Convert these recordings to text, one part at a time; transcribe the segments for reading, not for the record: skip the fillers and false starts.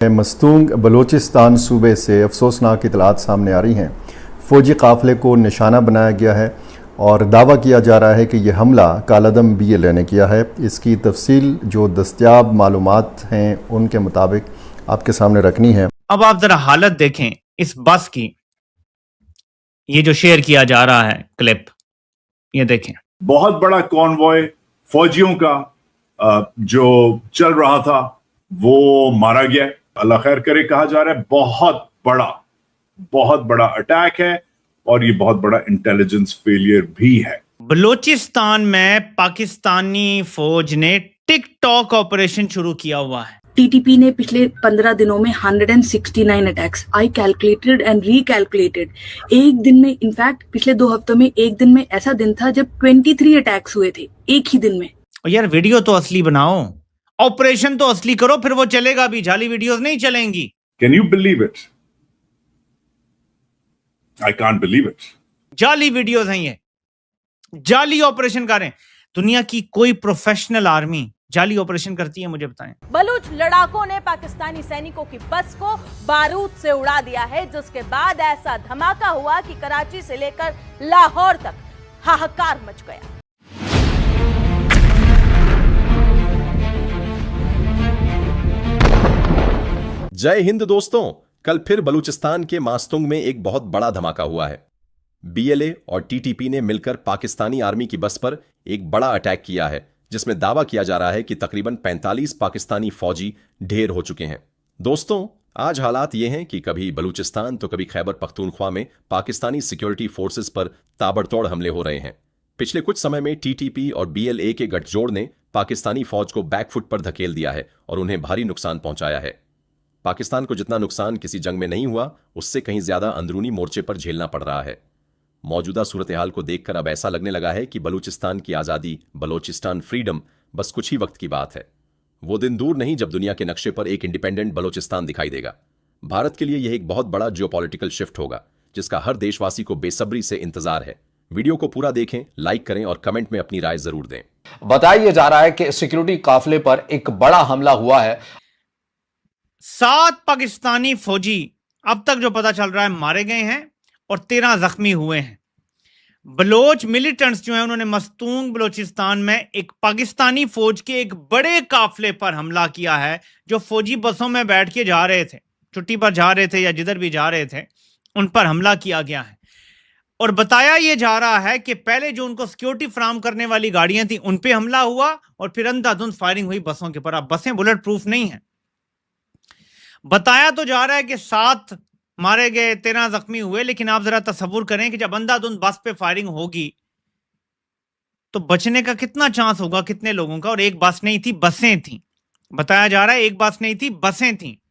मस्तूंग बलूचिस्तान सूबे से अफसोसनाक इतलात सामने आ रही हैं। फ़ौजी काफ़िले को निशाना बनाया गया है और दावा किया जा रहा है कि यह हमला कालादम BLA ने किया है। इसकी तफसील जो दस्तयाब मालूमात हैं उनके मुताबिक आपके सामने रखनी है। अब आप जरा हालत देखें इस बस की, ये जो शेयर किया जा रहा है क्लिप, ये देखें। बहुत बड़ा कॉन्वॉय फौजियों का जो चल रहा था वो मारा गया। अल्लाह खैर करे कहा जा रहा है। बहुत बड़ा अटैक है और ये बहुत बड़ा इंटेलिजेंस फेलियर भी है। बलूचिस्तान में पाकिस्तानी फौज ने टिकटॉक ऑपरेशन शुरू किया हुआ है। TTP ने पिछले 15 दिनों में 169 अटैक्स, आई कैलकुलेटेड एंड रिकैलकुलेटेड। एक दिन में, इनफैक्ट पिछले 2 हफ्तों में एक दिन में ऐसा दिन था जब 23 अटैक्स हुए थे एक ही दिन में। और यार वीडियो तो असली बनाओ, ऑपरेशन तो असली करो, फिर वो चलेगा भी, जाली वीडियोस नहीं चलेंगी। Can you believe it? I can't believe it. जाली वीडियोस हैं ये, जाली ऑपरेशन कर रहे हैं। दुनिया की कोई प्रोफेशनल आर्मी जाली ऑपरेशन करती है? मुझे बताएं। बलूच लड़ाकों ने पाकिस्तानी सैनिकों की बस को बारूद से उड़ा दिया है, जिसके बाद ऐसा धमाका हुआ कि कराची से लेकर लाहौर तक हाहाकार मच गया। जय हिंद दोस्तों, कल फिर बलूचिस्तान के मास्तुंग में एक बहुत बड़ा धमाका हुआ है। BLA और TTP ने मिलकर पाकिस्तानी आर्मी की बस पर एक बड़ा अटैक किया है, जिसमें दावा किया जा रहा है कि तकरीबन 45 पाकिस्तानी फौजी ढेर हो चुके हैं। दोस्तों, आज हालात ये हैं कि कभी बलूचिस्तान तो कभी खैबर पख्तूनख्वा में पाकिस्तानी सिक्योरिटी फोर्सेस पर ताबड़तोड़ हमले हो रहे हैं। पिछले कुछ समय में TTP और BLA के गठजोड़ ने पाकिस्तानी फौज को बैकफुट पर धकेल दिया है और उन्हें भारी नुकसान पहुंचाया है। पाकिस्तान को जितना नुकसान किसी जंग में नहीं हुआ, उससे कहीं ज्यादा अंदरूनी मोर्चे पर झेलना पड़ रहा है। मौजूदा सूरत हाल को देखकर अब ऐसा लगने लगा है कि बलूचिस्तान की आज़ादी, बलोचिस्तान फ्रीडम बस कुछ ही वक्त की बात है। वो दिन दूर नहीं जब दुनिया के नक्शे पर एक इंडिपेंडेंट बलोचिस्तान दिखाई देगा। भारत के लिए यह एक बहुत बड़ा जियोपॉलिटिकल शिफ्ट होगा, जिसका हर देशवासी को बेसब्री से इंतजार है। वीडियो को पूरा देखें, लाइक करें और कमेंट में अपनी राय जरूर दें। बताया जा रहा है कि सिक्योरिटी काफिले पर एक बड़ा हमला हुआ है। 7 पाकिस्तानी फौजी अब तक जो पता चल रहा है मारे गए हैं और 13 जख्मी हुए हैं। बलोच मिलिटेंट्स जो हैं उन्होंने मस्तूंग बलोचिस्तान में एक पाकिस्तानी फौज के एक बड़े काफिले पर हमला किया है, जो फौजी बसों में बैठ के जा रहे थे, छुट्टी पर जा रहे थे या जिधर भी जा रहे थे, उन पर हमला किया गया है। और बताया यह जा रहा है कि पहले जो उनको सिक्योरिटी फराहम करने वाली गाड़ियां थी उन पे हमला हुआ और फिर अंधाधुंध फायरिंग हुई बसों के ऊपर। अब बसें बुलेट प्रूफ नहीं है। बताया तो जा रहा है कि 7 मारे गए, 13 जख्मी हुए, लेकिन आप जरा तसव्वुर करें कि जब अंधाधुंध बस पे फायरिंग होगी तो बचने का कितना चांस होगा, कितने लोगों का। और एक बस नहीं थी, बसें थी। बताया जा रहा है एक बस नहीं थी, बसें थी।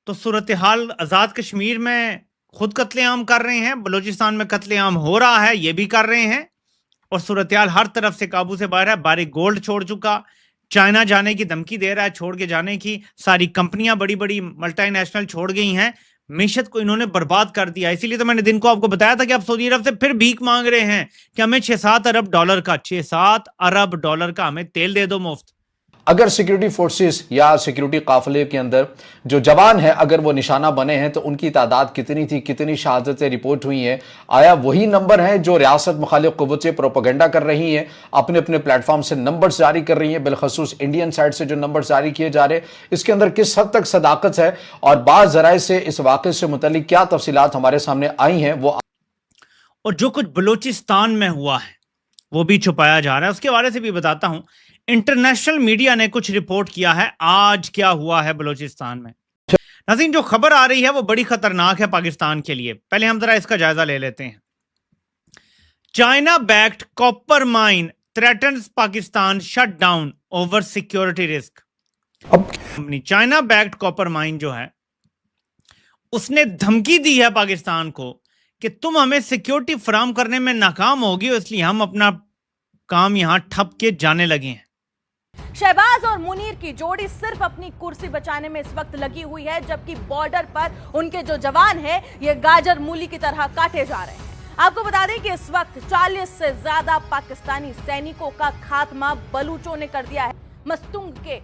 तो सूरत हाल आजाद कश्मीर में खुद कत्लेआम कर रहे हैं, बलूचिस्तान में कत्लेआम हो रहा है, ये भी कर रहे हैं। और सूरत हाल हर तरफ से काबू से बाहर है। बारिक गोल्ड छोड़ चुका, चाइना जाने की धमकी दे रहा है, छोड़ के जाने की। सारी कंपनियां बड़ी बड़ी मल्टीनेशनल छोड़ गई हैं। मीशत को इन्होंने बर्बाद कर दिया। इसीलिए तो मैंने दिन को आपको बताया था कि अब सऊदी अरब से फिर भीख मांग रहे हैं कि हमें 6-7 अरब डॉलर का, 6-7 अरब डॉलर का हमें तेल दे दो मुफ्त। अगर सिक्योरिटी फोर्सेस या सिक्योरिटी काफिले के अंदर जो जवान है, अगर वो निशाना बने हैं तो उनकी तादाद कितनी थी, कितनी शहादतें रिपोर्ट हुई हैं? आया वही नंबर है जो रियासत मुखालिफ क़ुव्वतें प्रोपेगेंडा कर रही हैं, अपने अपने प्लेटफॉर्म से नंबर्स जारी कर रही हैं, बिलखसूस इंडियन साइड से जो नंबर्स जारी किए जा रहे हैं, इसके अंदर किस हद तक सदाकत है और बाज़ ज़राए से इस वाक़े से मुतल्लिक क्या तफसीलात हमारे सामने आई हैं वो। और जो कुछ बलूचिस्तान में हुआ है वो भी छुपाया जा रहा है, उसके बारे से भी बताता हूं। इंटरनेशनल मीडिया ने कुछ रिपोर्ट किया है आज क्या हुआ है बलूचिस्तान में। नाज़रीन, जो खबर आ रही है वो बड़ी खतरनाक है पाकिस्तान के लिए। पहले हम जरा इसका जायजा ले लेते हैं। China backed copper mine threatens Pakistan shut down over security risk. Company China backed copper mine जो है उसने धमकी दी है पाकिस्तान को कि तुम हमें सिक्योरिटी फराहम करने में नाकाम होगी, इसलिए हम अपना काम यहां ठप के जाने लगे हैं। शहबाज और मुनीर की जोड़ी सिर्फ अपनी कुर्सी बचाने में इस वक्त लगी हुई है, जबकि बॉर्डर पर उनके जो जवान हैं ये गाजर मूली की तरह काटे जा रहे हैं। आपको बता दें कि इस वक्त 40 से ज्यादा पाकिस्तानी सैनिकों का खात्मा बलूचों ने कर दिया है। मस्तूंग के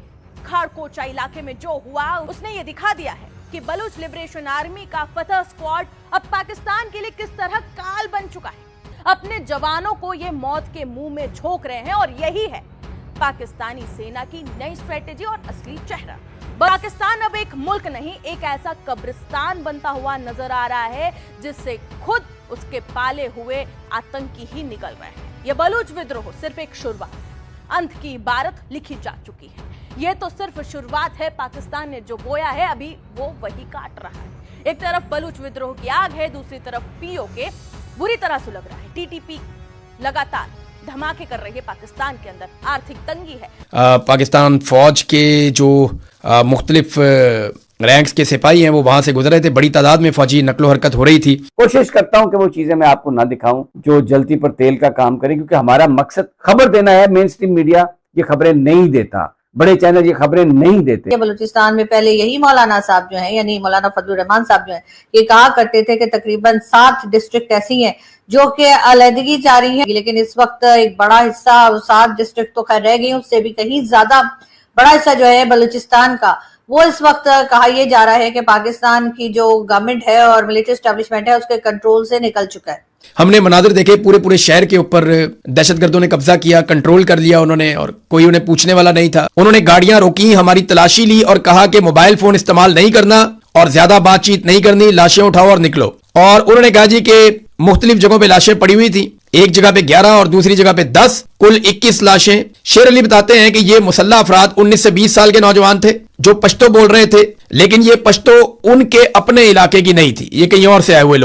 खाड़कोचा इलाके में जो हुआ उसने ये दिखा दिया है कि बलूच लिबरेशन आर्मी का फतह स्क्वाड अब पाकिस्तान के लिए किस तरह काल बन चुका है। अपने जवानों को ये मौत के मुंह में झोंक रहे हैं और यही है पाकिस्तानी सेना की नई स्ट्रेटेजी और असली चेहरा। पाकिस्तान अब एक मुल्क नहीं, एक ऐसा कब्रिस्तान बनता हुआ नजर आ रहा है जिससे खुद उसके पाले हुए आतंकी ही निकल रहे हैं। यह बलूच विद्रोह सिर्फ एक शुरुआत, अंत की इबारत लिखी जा चुकी है। यह तो सिर्फ शुरुआत है, पाकिस्तान ने जो बोया है अभी वो वही काट रहा है। एक तरफ बलूच विद्रोह की आग है, दूसरी तरफ पीओके बुरी तरह सुलग रहा है। टीटीपी लगातार धमाके कर रही है पाकिस्तान के अंदर, आर्थिक तंगी है। पाकिस्तान फौज के जो मुख्तलिफ रैंक्स के सिपाही हैं वो वहां से गुजर रहे थे, बड़ी तादाद में फौजी नकलो हरकत हो रही थी। कोशिश करता हूं कि वो चीजें मैं आपको ना दिखाऊं जो जलती पर तेल का काम करें, क्योंकि हमारा मकसद खबर देना है। मेन स्ट्रीम मीडिया ये खबरें नहीं देता, बड़े चैनल ये खबरें नहीं देते। बलूचिस्तान में पहले यही मौलाना साहब जो हैं, यानी मौलाना फजलुर रहमान साहब जो हैं, ये कहा करते थे कि तकरीबन 7 डिस्ट्रिक्ट ऐसी हैं जो कि अलहदगी जा रही है, लेकिन इस वक्त एक बड़ा हिस्सा 7 डिस्ट्रिक्ट तो खैर रह गई, उससे भी कहीं ज्यादा बड़ा हिस्सा जो है बलूचिस्तान का, वो इस वक्त कहा यह जा रहा है कि पाकिस्तान की जो गवर्नमेंट है और मिलिट्री एस्टेब्लिशमेंट है उसके कंट्रोल से निकल चुका है। हमने मनाजिर देखे, पूरे शहर के ऊपर दहशतगर्दों ने कब्जा किया, कंट्रोल कर लिया उन्होंने, और कोई उन्हें पूछने वाला नहीं था। उन्होंने गाड़ियां रोकी, हमारी तलाशी ली और कहा कि मोबाइल फोन इस्तेमाल नहीं करना और ज्यादा बातचीत नहीं करनी, लाशें उठाओ और निकलो। और उन्होंने कहा जी कि मुख्तलिफ जगहों पे लाशें पड़ी हुई थी, एक जगह पे 11 और दूसरी जगह पे 10, कुल 21 लाशें। शेर अली बताते हैं कि ये मुसल्ला अफराद 19 से 20 साल के नौजवान थे जो पश्तो बोल रहे थे, लेकिन ये पश्तो उनके अपने इलाके की नहीं थी, ये कहीं और से आए हुए लोग